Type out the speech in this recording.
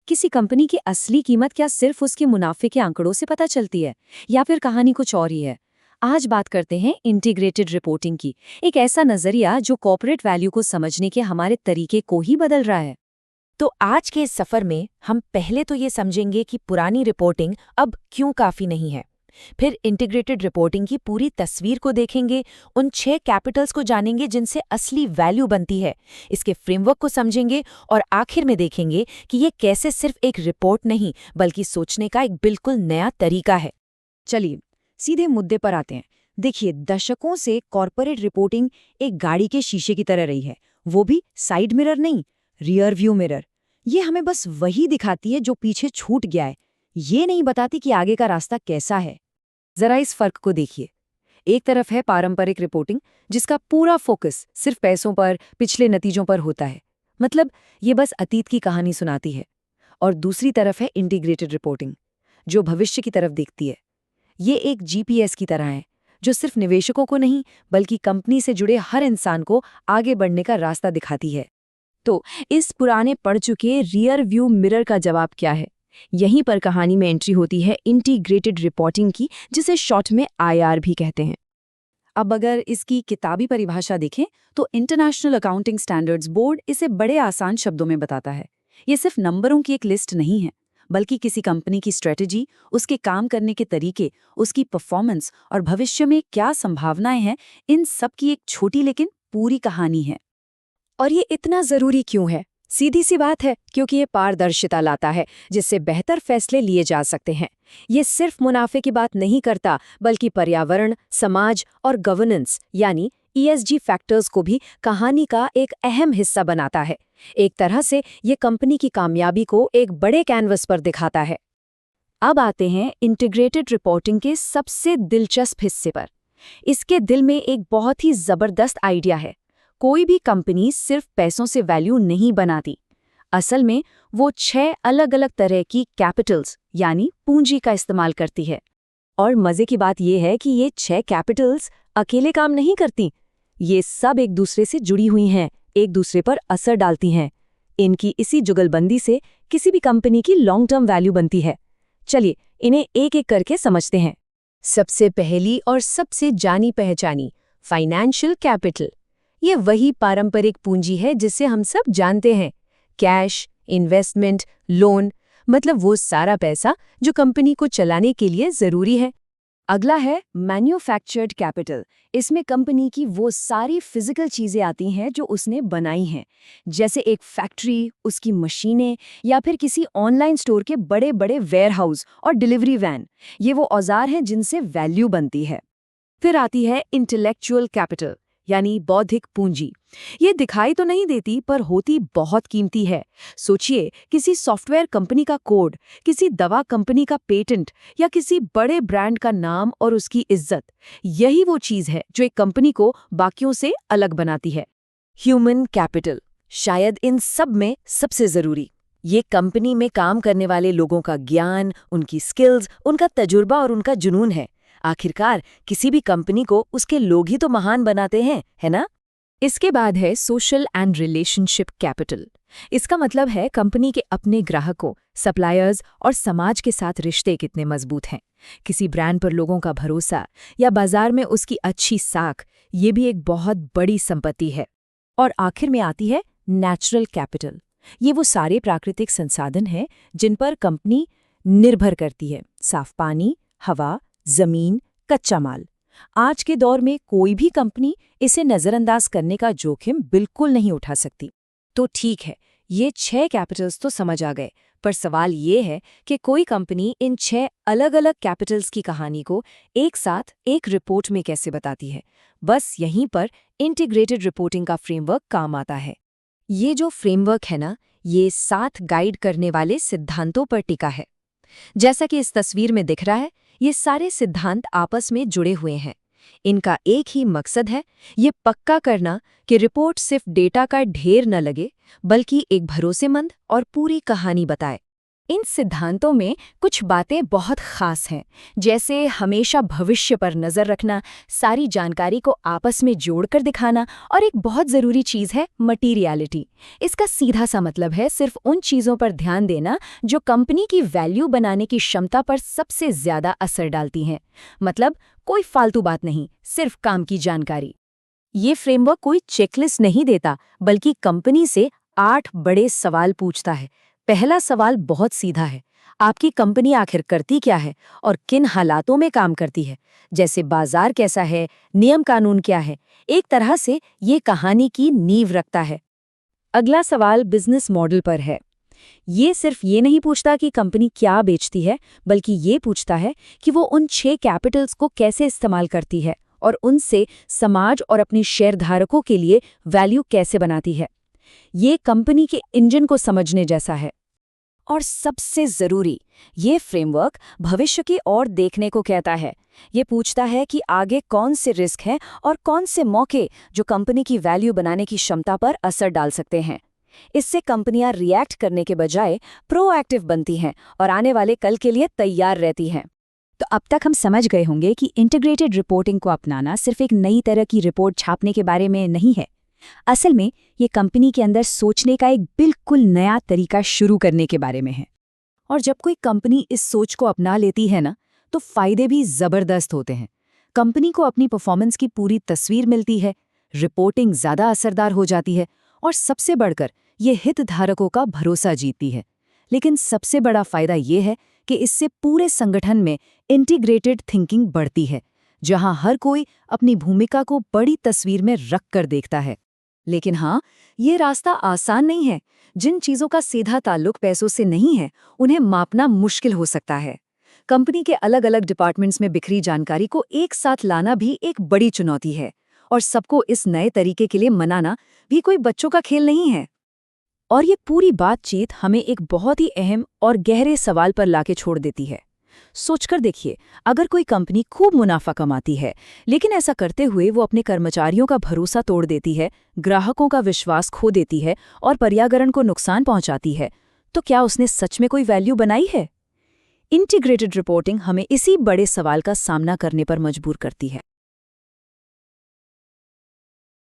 किसी कंपनी की असली कीमत क्या सिर्फ उसके मुनाफे के आंकड़ों से पता चलती है, या फिर कहानी कुछ और ही है? आज बात करते हैं इंटीग्रेटेड रिपोर्टिंग की, एक ऐसा नजरिया जो कॉर्पोरेट वैल्यू को समझने के हमारे तरीके को ही बदल रहा है। तो आज के इस सफर में हम पहले तो ये समझेंगे कि पुरानी रिपोर्टिंग अब क्यों काफी नहीं है। फिर इंटीग्रेटेड रिपोर्टिंग की पूरी तस्वीर को देखेंगे, उन 6 कैपिटल्स को जानेंगे जिनसे असली वैल्यू बनती है, इसके फ्रेमवर्क को समझेंगे और आखिर में देखेंगे कि ये कैसे सिर्फ एक रिपोर्ट नहीं बल्कि सोचने का एक बिल्कुल नया तरीका है। चलिए सीधे मुद्दे पर आते हैं। देखिए, दशकों से कॉर्पोरेट रिपोर्टिंग एक गाड़ी के शीशे की तरह रही है, वो भी साइड मिरर नहीं, रियर व्यू मिरर। ये हमें बस वही दिखाती है जो पीछे छूट गया है, ये नहीं बताती कि आगे का रास्ता कैसा है। जरा इस फर्क को देखिए। एक तरफ है पारंपरिक रिपोर्टिंग, जिसका पूरा फोकस सिर्फ पैसों पर, पिछले नतीजों पर होता है, मतलब ये बस अतीत की कहानी सुनाती है। और दूसरी तरफ है इंटीग्रेटेड रिपोर्टिंग, जो भविष्य की तरफ देखती है। ये एक जीपीएस की तरह है, जो सिर्फ निवेशकों को नहीं बल्कि कंपनी से जुड़े हर इंसान को आगे बढ़ने का रास्ता दिखाती है। तो इस पुराने पढ़ चुके रियर व्यू मिरर का जवाब क्या है? यहीं पर कहानी में एंट्री होती है इंटीग्रेटेड रिपोर्टिंग की, जिसे शॉर्ट में आईआर भी कहते हैं। अब अगर इसकी किताबी परिभाषा देखें तो इंटरनेशनल अकाउंटिंग स्टैंडर्ड्स बोर्ड इसे बड़े आसान शब्दों में बताता है। ये सिर्फ नंबरों की एक लिस्ट नहीं है, बल्कि किसी कंपनी की स्ट्रेटजी, उसके काम करने के तरीके, उसकी परफॉर्मेंस और भविष्य में क्या संभावनाएं हैं, इन सब की एक छोटी लेकिन पूरी कहानी है। और ये इतना जरूरी क्यों है? सीधी सी बात है, क्योंकि ये पारदर्शिता लाता है, जिससे बेहतर फैसले लिए जा सकते हैं। ये सिर्फ मुनाफे की बात नहीं करता, बल्कि पर्यावरण, समाज और गवर्नेंस यानी ईएसजी फैक्टर्स को भी कहानी का एक अहम हिस्सा बनाता है। एक तरह से ये कंपनी की कामयाबी को एक बड़े कैनवस पर दिखाता है। अब आते हैं इंटीग्रेटेड रिपोर्टिंग के सबसे दिलचस्प हिस्से पर। इसके दिल में एक बहुत ही जबरदस्त आइडिया है। कोई भी कंपनी सिर्फ पैसों से वैल्यू नहीं बनाती। असल में वो 6 अलग अलग तरह की कैपिटल्स यानी पूंजी का इस्तेमाल करती है। और मजे की बात यह है कि ये 6 कैपिटल्स अकेले काम नहीं करती। ये सब एक दूसरे से जुड़ी हुई हैं, एक दूसरे पर असर डालती हैं। इनकी इसी जुगलबंदी से किसी भी कंपनी की लॉन्ग टर्म वैल्यू बनती है। चलिए इन्हें एक एक करके समझते हैं। सबसे पहली और सबसे जानी पहचानी फाइनेंशियल कैपिटल। ये वही पारंपरिक पूंजी है जिसे हम सब जानते हैं। कैश, इन्वेस्टमेंट, लोन, मतलब वो सारा पैसा जो कंपनी को चलाने के लिए जरूरी है। अगला है मैन्युफैक्चर्ड कैपिटल। इसमें कंपनी की वो सारी फिजिकल चीजें आती हैं जो उसने बनाई हैं, जैसे एक फैक्ट्री, उसकी मशीनें या फिर किसी ऑनलाइन स्टोर के बड़े बड़े वेयरहाउस और डिलीवरी वैन। ये वो औजार हैं जिनसे वैल्यू बनती है। फिर आती है इंटेलेक्चुअल कैपिटल यानी बौद्धिक पूंजी। ये दिखाई तो नहीं देती पर होती बहुत कीमती है। सोचिए, किसी सॉफ्टवेयर कंपनी का कोड, किसी दवा कंपनी का पेटेंट या किसी बड़े ब्रांड का नाम और उसकी इज्जत। यही वो चीज है जो एक कंपनी को बाकियों से अलग बनाती है। ह्यूमन कैपिटल, शायद इन सब में सबसे जरूरी। ये कंपनी में काम करने वाले लोगों का ज्ञान, उनकी स्किल्स, उनका तजुर्बा और उनका जुनून है। आखिरकार किसी भी कंपनी को उसके लोग ही तो महान बनाते हैं, है ना? इसके बाद है सोशल एंड रिलेशनशिप कैपिटल। इसका मतलब है कंपनी के अपने ग्राहकों, सप्लायर्स और समाज के साथ रिश्ते कितने मजबूत हैं। किसी ब्रांड पर लोगों का भरोसा या बाजार में उसकी अच्छी साख, ये भी एक बहुत बड़ी संपत्ति है। और आखिर में आती है नेचुरल कैपिटल। ये वो सारे प्राकृतिक संसाधन हैं जिन पर कंपनी निर्भर करती है। साफ पानी, हवा, जमीन, कच्चा माल। आज के दौर में कोई भी कंपनी इसे नजरअंदाज करने का जोखिम बिल्कुल नहीं उठा सकती। तो ठीक है, ये 6 कैपिटल्स तो समझ आ गए, पर सवाल ये है कि कोई कंपनी इन 6 अलग-अलग कैपिटल्स की कहानी को एक साथ एक रिपोर्ट में कैसे बताती है? बस यहीं पर इंटीग्रेटेड रिपोर्टिंग का फ्रेमवर्क काम आता है। ये जो फ्रेमवर्क है ना, ये 7 गाइड करने वाले सिद्धांतों पर टिका है। जैसा कि इस तस्वीर में दिख रहा है, ये सारे सिद्धांत आपस में जुड़े हुए हैं। इनका एक ही मकसद है, ये पक्का करना कि रिपोर्ट सिर्फ डेटा का ढेर न लगे, बल्कि एक भरोसेमंद और पूरी कहानी बताए। इन सिद्धांतों में कुछ बातें बहुत खास हैं, जैसे हमेशा भविष्य पर नज़र रखना, सारी जानकारी को आपस में जोड़कर दिखाना, और एक बहुत ज़रूरी चीज़ है मटीरियलिटी। इसका सीधा सा मतलब है सिर्फ उन चीज़ों पर ध्यान देना जो कंपनी की वैल्यू बनाने की क्षमता पर सबसे ज़्यादा असर डालती हैं। मतलब कोई फालतू बात नहीं, सिर्फ काम की जानकारी। ये फ्रेमवर्क कोई चेकलिस्ट नहीं देता, बल्कि कंपनी से 8 बड़े सवाल पूछता है। पहला सवाल बहुत सीधा है, आपकी कंपनी आखिर करती क्या है और किन हालातों में काम करती है, जैसे बाजार कैसा है, नियम कानून क्या है। एक तरह से ये कहानी की नींव रखता है। अगला सवाल बिजनेस मॉडल पर है। ये सिर्फ ये नहीं पूछता कि कंपनी क्या बेचती है, बल्कि ये पूछता है कि वो उन 6 कैपिटल्स को कैसे इस्तेमाल करती है और उनसे समाज और अपने शेयरधारकों के लिए वैल्यू कैसे बनाती है। ये कंपनी के इंजन को समझने जैसा है। और सबसे ज़रूरी, ये फ्रेमवर्क भविष्य की ओर देखने को कहता है। ये पूछता है कि आगे कौन से रिस्क हैं और कौन से मौके जो कंपनी की वैल्यू बनाने की क्षमता पर असर डाल सकते हैं। इससे कंपनियां रिएक्ट करने के बजाय प्रोएक्टिव बनती हैं और आने वाले कल के लिए तैयार रहती हैं। तो अब तक हम समझ गए होंगे कि इंटीग्रेटेड रिपोर्टिंग को अपनाना सिर्फ एक नई तरह की रिपोर्ट छापने के बारे में नहीं है। असल में ये कंपनी के अंदर सोचने का एक बिल्कुल नया तरीका शुरू करने के बारे में है। और जब कोई कंपनी इस सोच को अपना लेती है ना, तो फायदे भी जबरदस्त होते हैं। कंपनी को अपनी परफॉर्मेंस की पूरी तस्वीर मिलती है, रिपोर्टिंग ज़्यादा असरदार हो जाती है और सबसे बढ़कर ये हितधारकों का भरोसा जीतती है। लेकिन सबसे बड़ा फायदा ये है कि इससे पूरे संगठन में इंटीग्रेटेड थिंकिंग बढ़ती है, जहां हर कोई अपनी भूमिका को बड़ी तस्वीर में रख कर देखता है। लेकिन हाँ, ये रास्ता आसान नहीं है। जिन चीज़ों का सीधा ताल्लुक पैसों से नहीं है, उन्हें मापना मुश्किल हो सकता है। कंपनी के अलग अलग डिपार्टमेंट्स में बिखरी जानकारी को एक साथ लाना भी एक बड़ी चुनौती है, और सबको इस नए तरीके के लिए मनाना भी कोई बच्चों का खेल नहीं है। और ये पूरी बातचीत हमें एक बहुत ही अहम और गहरे सवाल पर लाके छोड़ देती है। सोचकर देखिए, अगर कोई कंपनी खूब मुनाफा कमाती है, लेकिन ऐसा करते हुए वो अपने कर्मचारियों का भरोसा तोड़ देती है, ग्राहकों का विश्वास खो देती है और पर्यावरण को नुकसान पहुंचाती है, तो क्या उसने सच में कोई वैल्यू बनाई है? इंटीग्रेटेड रिपोर्टिंग हमें इसी बड़े सवाल का सामना करने पर मजबूर करती है।